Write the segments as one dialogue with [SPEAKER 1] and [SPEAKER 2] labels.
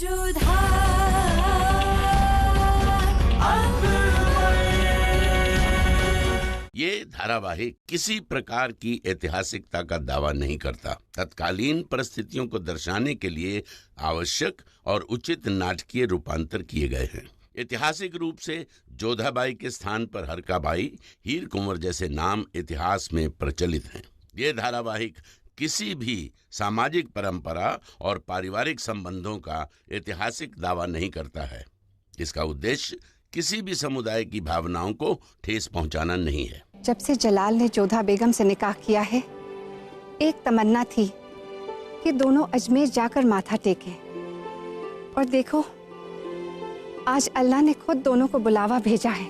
[SPEAKER 1] ये धारावाहिक किसी प्रकार की ऐतिहासिकता का दावा नहीं करता। तत्कालीन परिस्थितियों को दर्शाने के लिए आवश्यक और उचित नाटकीय रूपांतर किए गए हैं। ऐतिहासिक रूप से जोधाबाई के स्थान पर हरकाबाई, हीर कुंवर जैसे नाम इतिहास में प्रचलित हैं। ये धारावाहिक किसी भी सामाजिक परंपरा और पारिवारिक संबंधों का ऐतिहासिक दावा नहीं करता है। इसका उद्देश्य किसी भी समुदाय की भावनाओं को ठेस पहुंचाना नहीं है।
[SPEAKER 2] जब से जलाल ने जोधा बेगम से निकाह किया है, एक तमन्ना थी कि दोनों अजमेर जाकर माथा टेकें। और देखो, आज अल्लाह ने खुद दोनों को बुलावा भेजा है।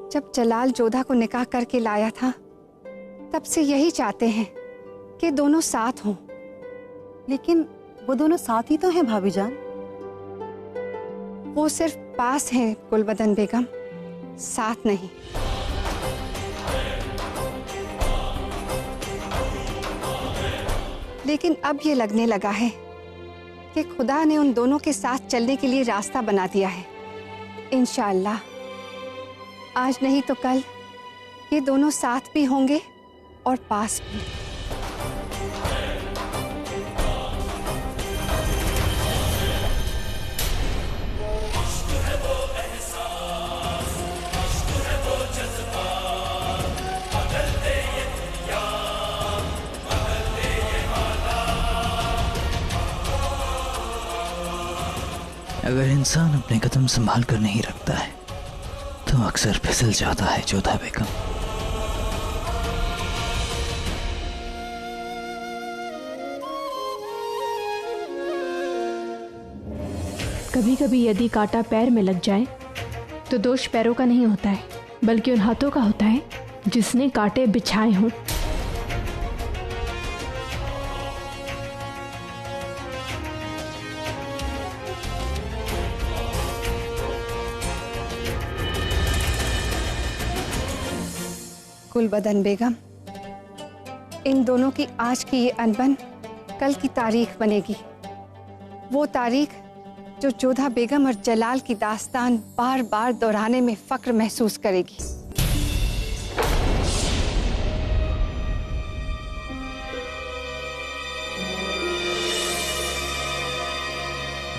[SPEAKER 2] जब जलाल जोधा को निकाह करके लाया था, तब से यही चाहते हैं कि दोनों साथ हों।
[SPEAKER 3] लेकिन वो दोनों साथ ही तो हैं भाभी जान।
[SPEAKER 2] वो सिर्फ पास हैं गुलबदन बेगम, साथ नहीं। लेकिन अब ये लगने लगा है कि खुदा ने उन दोनों के साथ चलने के लिए रास्ता बना दिया है। इंशाअल्लाह आज नहीं तो कल ये दोनों साथ भी होंगे और पास भी।
[SPEAKER 4] अगर इंसान अपने कदम संभाल कर नहीं रखता है तो अक्सर फिसल जाता है जोधा बेगम।
[SPEAKER 5] कभी कभी यदि कांटा पैर में लग जाए तो दोष पैरों का नहीं होता है, बल्कि उन हाथों का होता है जिसने कांटे बिछाए हों।
[SPEAKER 2] गुलबदन बेगम, इन दोनों की आज की ये अनबन कल की तारीख बनेगी। वो तारीख जो जोधा बेगम और जलाल की दास्तान बार बार दोहराने में फक्र महसूस करेगी।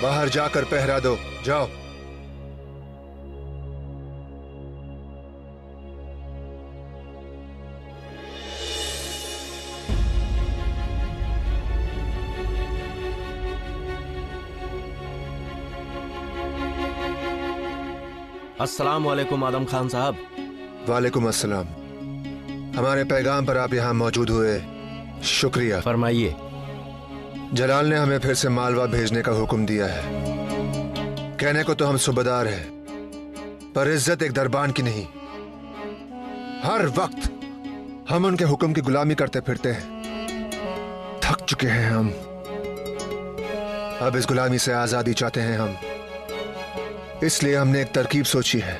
[SPEAKER 6] बाहर जाकर पहरा दो, जाओ।
[SPEAKER 7] अस्सलाम वालेकुम आदम खान साहब।
[SPEAKER 6] वालेकुम अस्सलाम। हमारे पैगाम पर आप यहाँ मौजूद हुए, शुक्रिया।
[SPEAKER 7] फरमाइए।
[SPEAKER 6] जलाल ने हमें फिर से मालवा भेजने का हुक्म दिया है। कहने को तो हम सूबेदार हैं, पर इज्जत एक दरबान की नहीं। हर वक्त हम उनके हुक्म की गुलामी करते फिरते हैं। थक चुके हैं हम। अब इस गुलामी से आजादी चाहते हैं हम। इसलिए हमने एक तरकीब सोची है।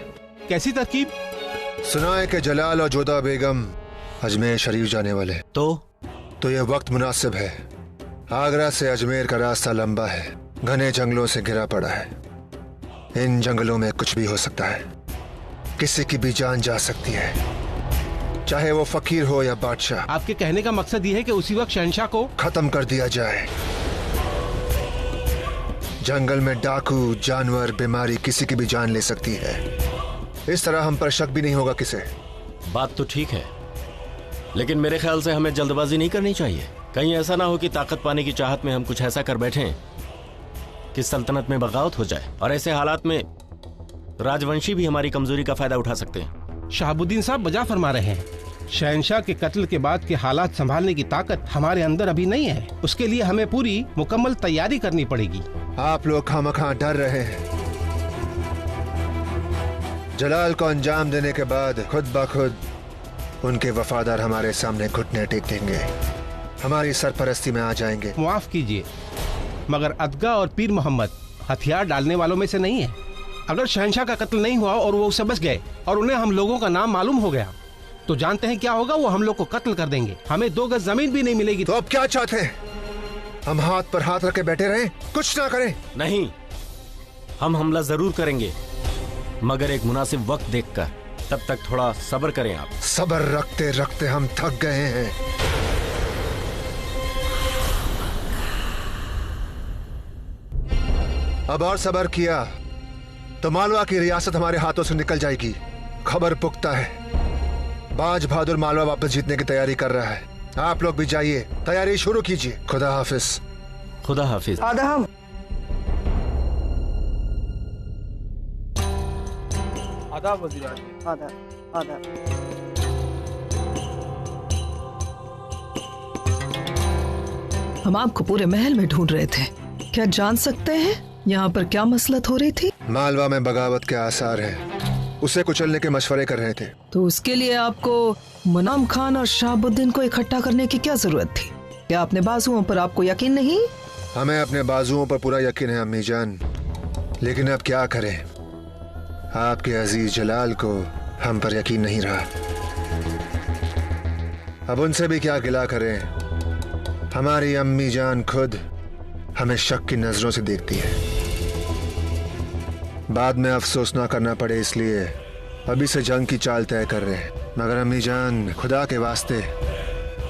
[SPEAKER 7] कैसी तरकीब?
[SPEAKER 6] सुना है कि जलाल और जोधा बेगम अजमेर शरीफ जाने वाले। तो यह वक्त मुनासिब है। आगरा से अजमेर का रास्ता लंबा है, घने जंगलों से घिरा पड़ा है। इन जंगलों में कुछ भी हो सकता है, किसी की भी जान जा सकती है, चाहे वो फकीर हो या बादशाह।
[SPEAKER 7] आपके कहने का मकसद ये है कि उसी वक्त शहंशाह को
[SPEAKER 6] खत्म कर दिया जाए। जंगल में डाकू, जानवर, बीमारी किसी की भी जान ले सकती है। इस तरह हम पर शक भी नहीं होगा किसे।
[SPEAKER 7] बात तो ठीक है, लेकिन मेरे ख्याल से हमें जल्दबाजी नहीं करनी चाहिए। कहीं ऐसा ना हो कि ताकत पाने की चाहत में हम कुछ ऐसा कर बैठें कि सल्तनत में बगावत हो जाए, और ऐसे हालात में राजवंशी भी हमारी कमजोरी का फायदा उठा सकते हैं।
[SPEAKER 8] शहाबुद्दीन साहब बजा फरमा रहे हैं। शहंशाह के कत्ल के बाद के हालात संभालने की ताकत हमारे अंदर अभी नहीं है। उसके लिए हमें पूरी मुकम्मल तैयारी करनी पड़ेगी।
[SPEAKER 6] आप लोग खामखा डर रहे हैं। जलाल को अंजाम देने के बाद खुद ब खुद उनके वफादार हमारे सामने घुटने टेक देंगे, हमारी सरपरस्ती में आ जाएंगे।
[SPEAKER 8] माफ कीजिए, मगर अदगा और पीर मोहम्मद हथियार डालने वालों में से नहीं है। अगर शहंशाह का कत्ल नहीं हुआ और वो उससे बच गए और उन्हें हम लोगों का नाम मालूम हो गया, तो जानते हैं क्या होगा? वो हम लोग को कत्ल कर देंगे। हमें 2 गज जमीन भी नहीं मिलेगी।
[SPEAKER 6] तो अब क्या चाहते हैं? हम हाथ पर हाथ रख के बैठे रहें, कुछ ना करें?
[SPEAKER 7] नहीं, हम हमला जरूर करेंगे, मगर एक मुनासिब वक्त देखकर। तब तक थोड़ा सब्र करें आप।
[SPEAKER 6] सब्र रखते रखते हम थक गए हैं। अब और सब्र किया तो मालवा की रियासत हमारे हाथों से निकल जाएगी। खबर पुख्ता है, बाज बहादुर मालवा वापस जीतने की तैयारी कर रहा है। आप लोग भी जाइए, तैयारी शुरू कीजिए। खुदा हाफिज।
[SPEAKER 7] खुदा हाफिज।
[SPEAKER 9] आदाब। आदाब वज़ीर आज़म। आदाब आदाब।
[SPEAKER 10] हम आपको पूरे महल में ढूंढ रहे थे, क्या जान सकते हैं यहाँ पर क्या मसलत हो रही थी?
[SPEAKER 6] मालवा में बगावत के आसार हैं, उसे कुचलने के मशवरे कर रहे थे।
[SPEAKER 10] तो उसके लिए आपको मुनाम खान और शहाबुद्दीन को इकट्ठा करने की क्या जरूरत थी? क्या अपने बाजुओं पर आपको यकीन नहीं?
[SPEAKER 6] हमें अपने बाजुओं पर पूरा यकीन है अम्मी जान, लेकिन अब क्या करें, आपके अजीज जलाल को हम पर यकीन नहीं रहा। अब उनसे भी क्या गिला करें, हमारी अम्मी जान खुद हमें शक की नजरों से देखती है। बाद में अफसोस ना करना पड़े इसलिए अभी से जंग की चाल तय कर रहे हैं। मगर अम्मी जान, खुदा के वास्ते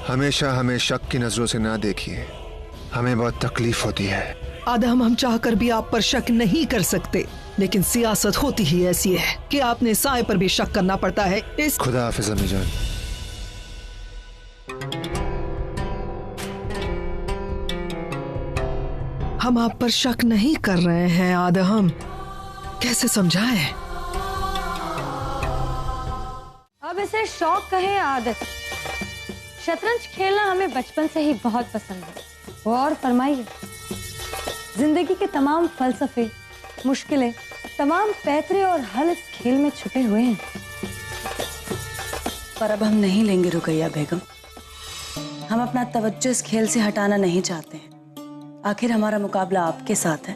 [SPEAKER 6] हमेशा हमें शक की नजरों से ना देखिए, हमें बहुत तकलीफ होती है।
[SPEAKER 10] आदम, हम चाहकर भी आप पर शक नहीं कर सकते, लेकिन सियासत होती ही ऐसी है कि आपने साए पर भी शक करना पड़ता है। इस
[SPEAKER 6] खुदा हाफिज अम्मी जान।
[SPEAKER 10] हम आप पर शक नहीं कर रहे हैं आदम, कैसे समझाएं?
[SPEAKER 11] अब इसे शौक कहें आदत। शतरंज खेलना हमें बचपन से ही बहुत पसंद है। वो और फरमाइए। जिंदगी के तमाम फलसफे, मुश्किलें, तमाम पैतरे और हल इस खेल में छुपे हुए हैं।
[SPEAKER 12] पर अब हम नहीं लेंगे रुकैया बेगम। हम अपना तवज्जो इस खेल से हटाना नहीं चाहते हैं। आखिर हमारा मुकाबला आपके साथ है।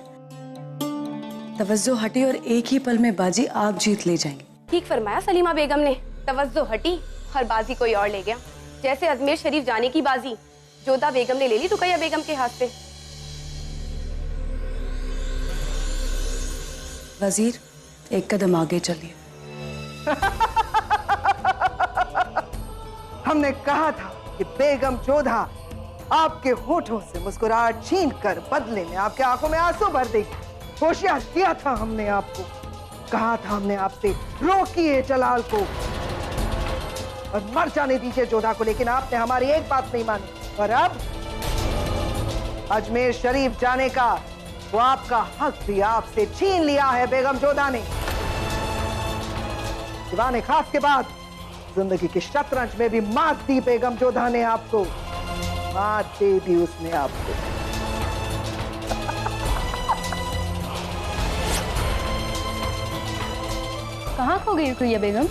[SPEAKER 12] तवज्जो हटी और एक ही पल में बाजी आप जीत ले जाएंगे।
[SPEAKER 13] ठीक फरमाया सलीमा बेगम ने। तवज्जो हटी और बाजी कोई और ले गया। जैसे अजमेर शरीफ जाने की बाजी जोधा बेगम ने ले ली रुकैया बेगम के हाथ से।
[SPEAKER 12] वजीर, एक कदम आगे चलिए।
[SPEAKER 9] हमने कहा था कि बेगम जोधा आपके होठों से मुस्कुराहट छीन कर बदले में आपके आंखों में आंसू भर देगी। होशियार किया था हमने आपको, कहा था हमने आपसे, रोकिए जलाल को और मर जाने दीजिए जोधा को, लेकिन आपने हमारी एक बात नहीं मानी। और अब अजमेर शरीफ जाने का वो आपका हक भी आपसे छीन लिया है बेगम जोधा ने। दीवाने खास के बाद जिंदगी की शतरंज में भी मात दी बेगम जोधा ने आपको, मात दे दी उसने आपको।
[SPEAKER 11] कहाँ खो गई रुकैया बेगम?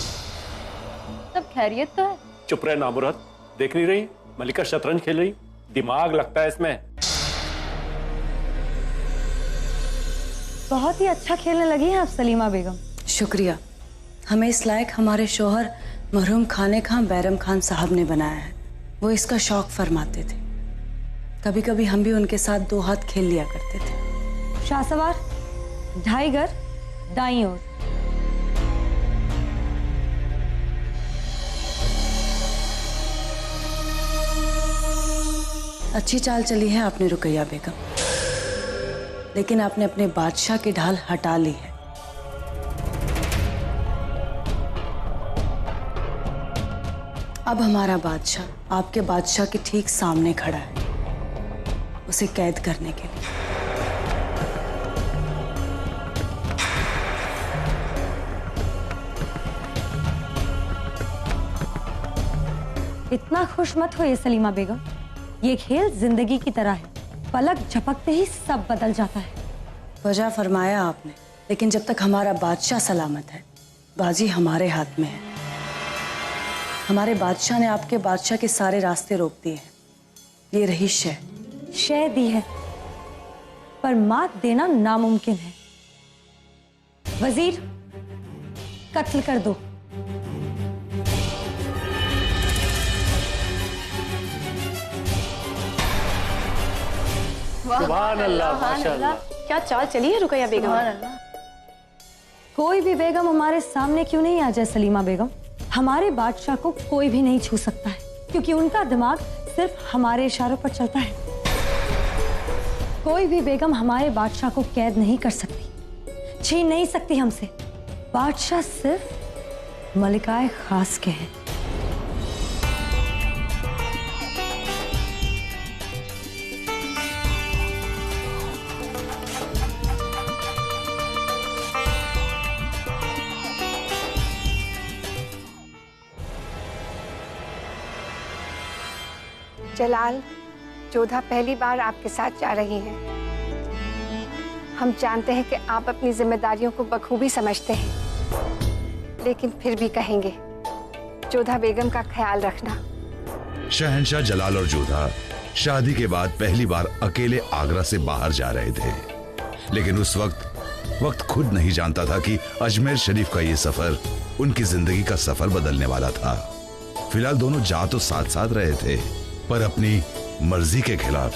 [SPEAKER 11] सब खैरियत तो है?
[SPEAKER 14] चुप रहे नामुराद, देख नहीं रही मलिका शतरंज खेल रही? दिमाग लगता है इसमें।
[SPEAKER 11] बहुत ही अच्छा खेलने लगी हैं आप सलीमा बेगम।
[SPEAKER 12] शुक्रिया। हमें इस लायक हमारे शोहर मरहूम खाने खां बैरम खान साहब ने बनाया है। वो इसका शौक फरमाते थे। कभी कभी हम भी उनके साथ दो हाथ खेल लिया करते थे।
[SPEAKER 11] शाहसवार, ढाई घर दाईं ओर।
[SPEAKER 12] अच्छी चाल चली है आपने रुकैया बेगम, लेकिन आपने अपने बादशाह की ढाल हटा ली है। अब हमारा बादशाह आपके बादशाह के ठीक सामने खड़ा है, उसे कैद करने के लिए।
[SPEAKER 11] इतना खुश मत होइए सलीमा बेगम, ये खेल जिंदगी की तरह है, पलक झपकते ही सब बदल जाता है।
[SPEAKER 12] वजह फरमाया आपने, लेकिन जब तक हमारा बादशाह सलामत है, बाजी हमारे हाथ में है। हमारे बादशाह ने आपके बादशाह के सारे रास्ते रोक दिए हैं। ये रही शह
[SPEAKER 11] दी है, पर मात देना नामुमकिन है। वजीर, कत्ल कर दो।
[SPEAKER 14] सुभान अल्लाह, माशाअल्लाह।
[SPEAKER 13] क्या चाल चली है रुकैया बेगम।
[SPEAKER 11] कोई भी बेगम हमारे सामने क्यों नहीं आ जाए सलीमा बेगम, हमारे बादशाह को कोई भी नहीं छू सकता है, क्योंकि उनका दिमाग सिर्फ हमारे इशारों पर चलता है। कोई भी बेगम हमारे बादशाह को कैद नहीं कर सकती, छीन नहीं सकती हमसे। बादशाह सिर्फ मलिकाए खास के हैं।
[SPEAKER 2] जलाल, जोधा पहली बार आपके साथ जा रही हैं। हम जानते हैं कि आप अपनी जिम्मेदारियों को बखूबी समझते हैं, लेकिन फिर भी कहेंगे जोधा बेगम का ख्याल रखना।
[SPEAKER 15] शहंशाह जलाल और जोधा शादी के बाद पहली बार अकेले आगरा से बाहर जा रहे थे, लेकिन उस वक्त खुद नहीं जानता था कि अजमेर शरीफ का ये सफर उनकी जिंदगी का सफर बदलने वाला था। फिलहाल दोनों जा तो साथ साथ रहे थे, पर अपनी मर्जी के खिलाफ।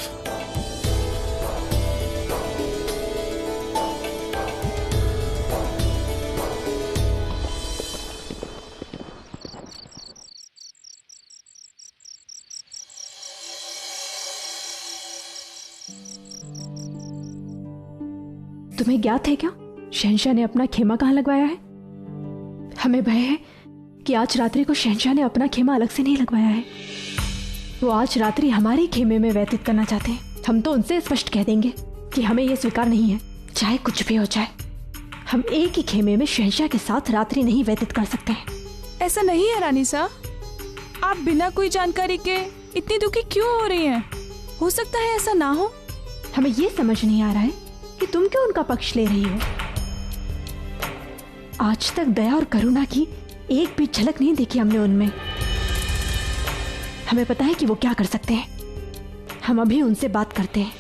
[SPEAKER 5] तुम्हें ज्ञात है क्या शहंशाह ने अपना खेमा कहाँ लगवाया है? हमें भय है कि आज रात्रि को शहंशाह ने अपना खेमा अलग से नहीं लगवाया है। वो आज रात्रि हमारे खेमे में व्यतीत करना चाहते हैं। हम तो उनसे स्पष्ट कह देंगे कि हमें ये स्वीकार नहीं है, चाहे कुछ भी हो जाए। हम एक ही खेमे में शहंशाह के साथ रात्रि नहीं व्यतीत कर सकते हैं।
[SPEAKER 16] ऐसा नहीं है रानी साहब, आप बिना कोई जानकारी के इतनी दुखी क्यों हो रही हैं? हो सकता है ऐसा ना हो।
[SPEAKER 5] हमें ये समझ नहीं आ रहा है कि तुम क्यों उनका पक्ष ले रही हो। आज तक दया और करुणा की एक भी झलक नहीं देखी हमने उनमें। हमें पता है कि वो क्या कर सकते हैं। हम अभी उनसे बात करते हैं।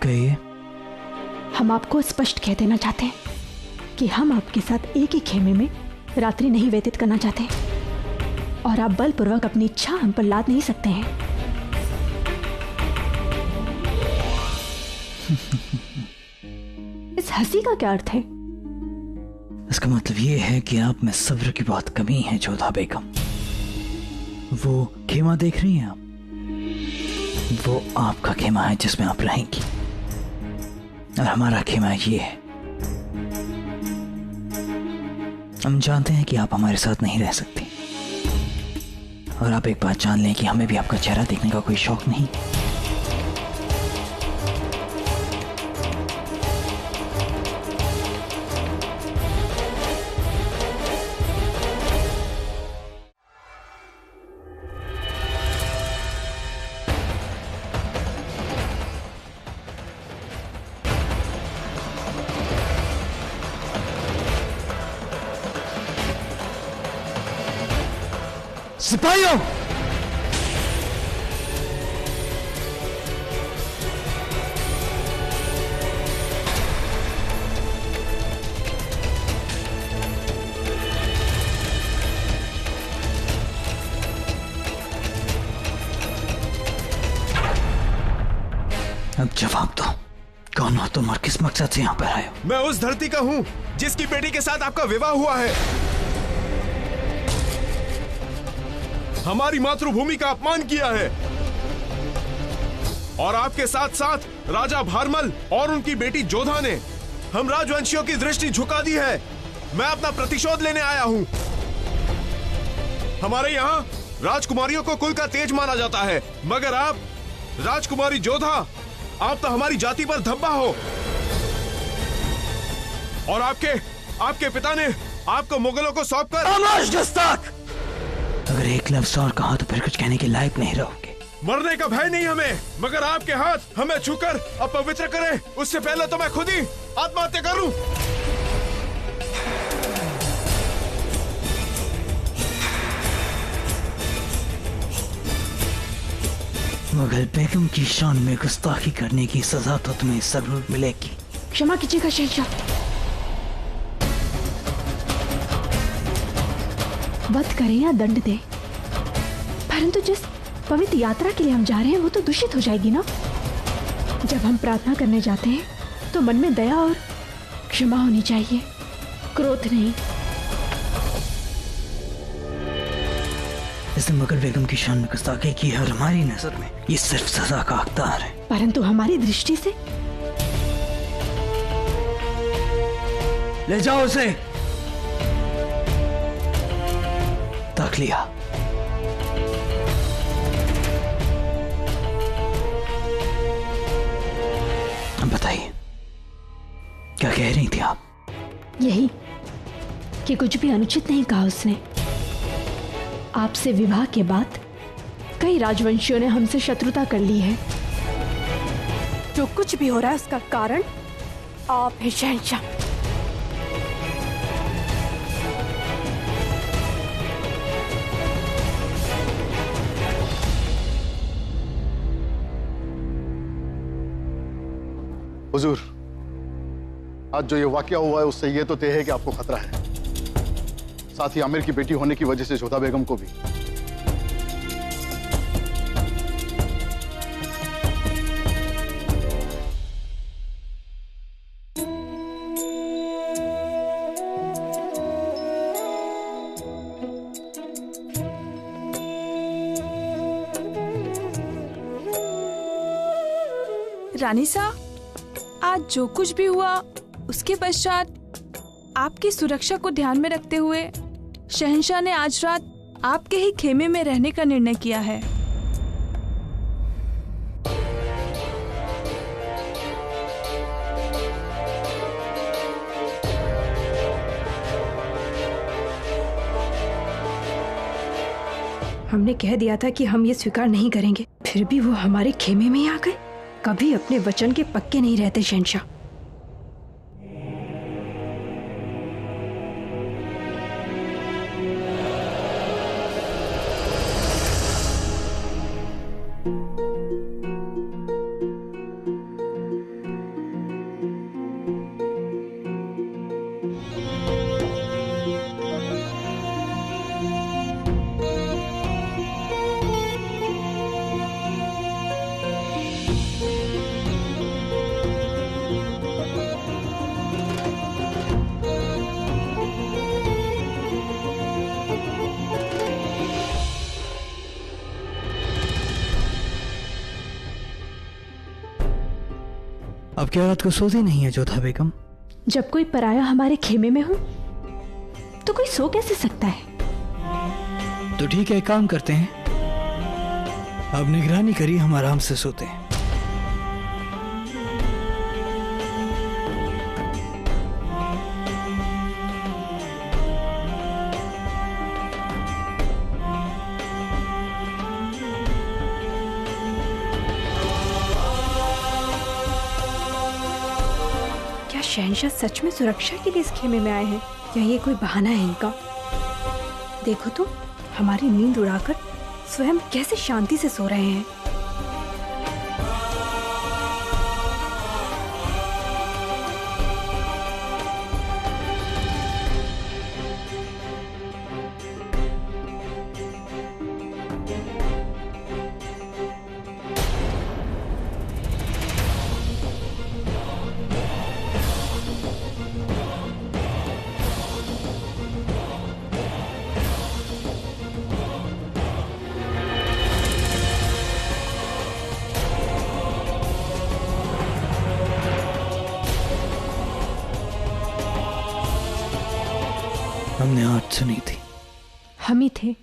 [SPEAKER 4] कहिए।
[SPEAKER 5] हम आपको स्पष्ट कह देना चाहते हैं कि हम आपके साथ एक ही खेमे में रात्रि नहीं व्यतीत करना चाहते, और आप बलपूर्वक अपनी इच्छा हम पर लाद नहीं सकते हैं। इस हंसी का क्या अर्थ है?
[SPEAKER 4] इसका मतलब ये है कि आप में सब्र की बहुत कमी है जोधा बेगम। वो खेमा देख रही हैं आप? वो आपका खेमा है जिसमें आप रहेंगी, और हमारा खेमा ये है। हम जानते हैं कि आप हमारे साथ नहीं रह सकती, और आप एक बात जान लें कि हमें भी आपका चेहरा देखने का कोई शौक नहीं।
[SPEAKER 17] सिपाहियों,
[SPEAKER 4] अब जवाब दो, कौन हो तुम और किस मकसद से यहाँ पर आए हो?
[SPEAKER 17] मैं उस धरती का हूँ जिसकी बेटी के साथ आपका विवाह हुआ है। हमारी मातृभूमि का अपमान किया है, और आपके साथ साथ राजा भारमल और उनकी बेटी जोधा ने हम राजवंशियों की दृष्टि झुका दी है। मैं अपना प्रतिशोध लेने आया हूँ। हमारे यहाँ राजकुमारियों को कुल का तेज माना जाता है, मगर आप राजकुमारी जोधा, आप तो हमारी जाति पर धब्बा हो, और आपके पिता ने आपको मुगलों को सौंपकर।
[SPEAKER 4] अगर एक लफ्ज़ और कहा तो फिर कुछ कहने के लायक नहीं रहोगे।
[SPEAKER 17] मरने का भय नहीं हमें, मगर आपके हाथ हमें छूकर अपवित्र करें उससे पहले तो मैं खुद ही आत्महत्या करूं।
[SPEAKER 4] मुगल बेगम की शान में गुस्ताखी करने की सजा तो तुम्हें जरूर मिलेगी।
[SPEAKER 5] क्षमा कीजिएगा शहंशाह, वध करें या दंड दें, परंतु जिस पवित्र यात्रा के लिए हम जा रहे हैं वो तो दूषित हो जाएगी ना। जब हम प्रार्थना करने जाते हैं तो मन में दया और क्षमा होनी चाहिए, क्रोध नहीं।
[SPEAKER 4] इसने मुगल बेगम की शान में गुस्ताखी की है और हमारी नजर में ये सिर्फ सजा का हकदार है।
[SPEAKER 5] परंतु हमारी दृष्टि से
[SPEAKER 4] ले जाओ उसे। ताक लिया। अब बताइए क्या कह रही थी आप?
[SPEAKER 5] यही कि कुछ भी अनुचित नहीं कहा उसने। आपसे विवाह के बाद कई राजवंशियों ने हमसे शत्रुता कर ली है। जो कुछ भी हो रहा है उसका कारण आप हैं शहंशाह।
[SPEAKER 18] हुजूर, आज जो ये वाकया हुआ है उससे ये तो तय है कि आपको खतरा है, साथ ही आमिर की बेटी होने की वजह से जोधा बेगम को भी।
[SPEAKER 16] रानी साहब, आज जो कुछ भी हुआ उसके पश्चात आपकी सुरक्षा को ध्यान में रखते हुए शहंशाह ने आज रात आपके ही खेमे में रहने का निर्णय किया है।
[SPEAKER 5] हमने कह दिया था कि हम ये स्वीकार नहीं करेंगे, फिर भी वो हमारे खेमे में ही आ गए। कभी अपने वचन के पक्के नहीं रहते शहंशाह।
[SPEAKER 4] अब क्या रात को सोती नहीं है जोधा बेगम?
[SPEAKER 5] जब कोई पराया हमारे खेमे में हो तो कोई सो कैसे सकता है?
[SPEAKER 4] तो ठीक है, एक काम करते हैं, अब निगरानी करिए, हम आराम से सोते हैं।
[SPEAKER 5] शहंशाह सच में सुरक्षा के लिए इस खेमे में आए हैं या ये कोई बहाना है इनका? देखो तो हमारी नींद उड़ाकर स्वयं कैसे शांति से सो रहे हैं।
[SPEAKER 4] हमने आज सुनी थी।
[SPEAKER 5] हम ही थे।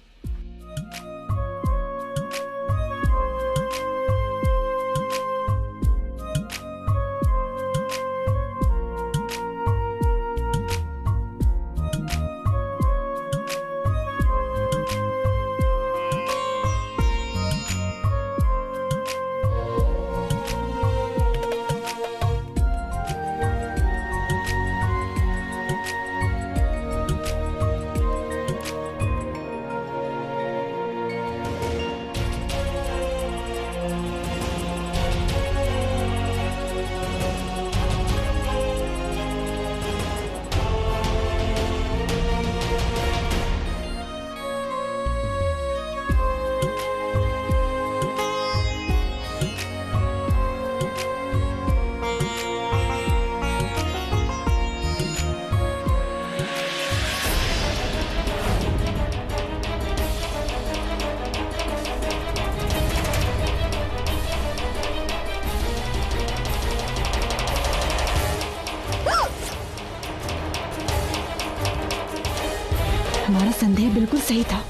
[SPEAKER 5] हमारा संदेह बिल्कुल सही था।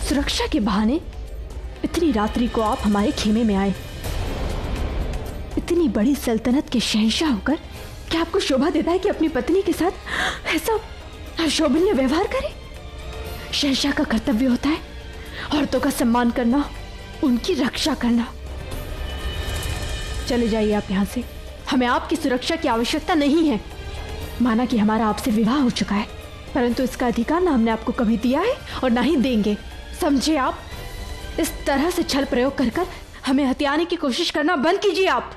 [SPEAKER 5] सुरक्षा के बहाने इतनी रात्रि को आप हमारे खेमे में आए। इतनी बड़ी सल्तनत के शहंशाह होकर क्या आपको शोभा देता है कि अपनी पत्नी के साथ ऐसा अशोभनीय व्यवहार करें? शहंशाह का कर्तव्य होता है औरतों का सम्मान करना, उनकी रक्षा करना। चले जाइए आप यहाँ से, हमें आपकी सुरक्षा की आवश्यकता नहीं है। माना कि हमारा आपसे विवाह हो चुका है, परंतु इसका अधिकार ना हमने आपको कभी दिया है और ना ही देंगे, समझे आप? इस तरह से छल प्रयोग कर हमें हथियाने की कोशिश करना बंद कीजिए आप।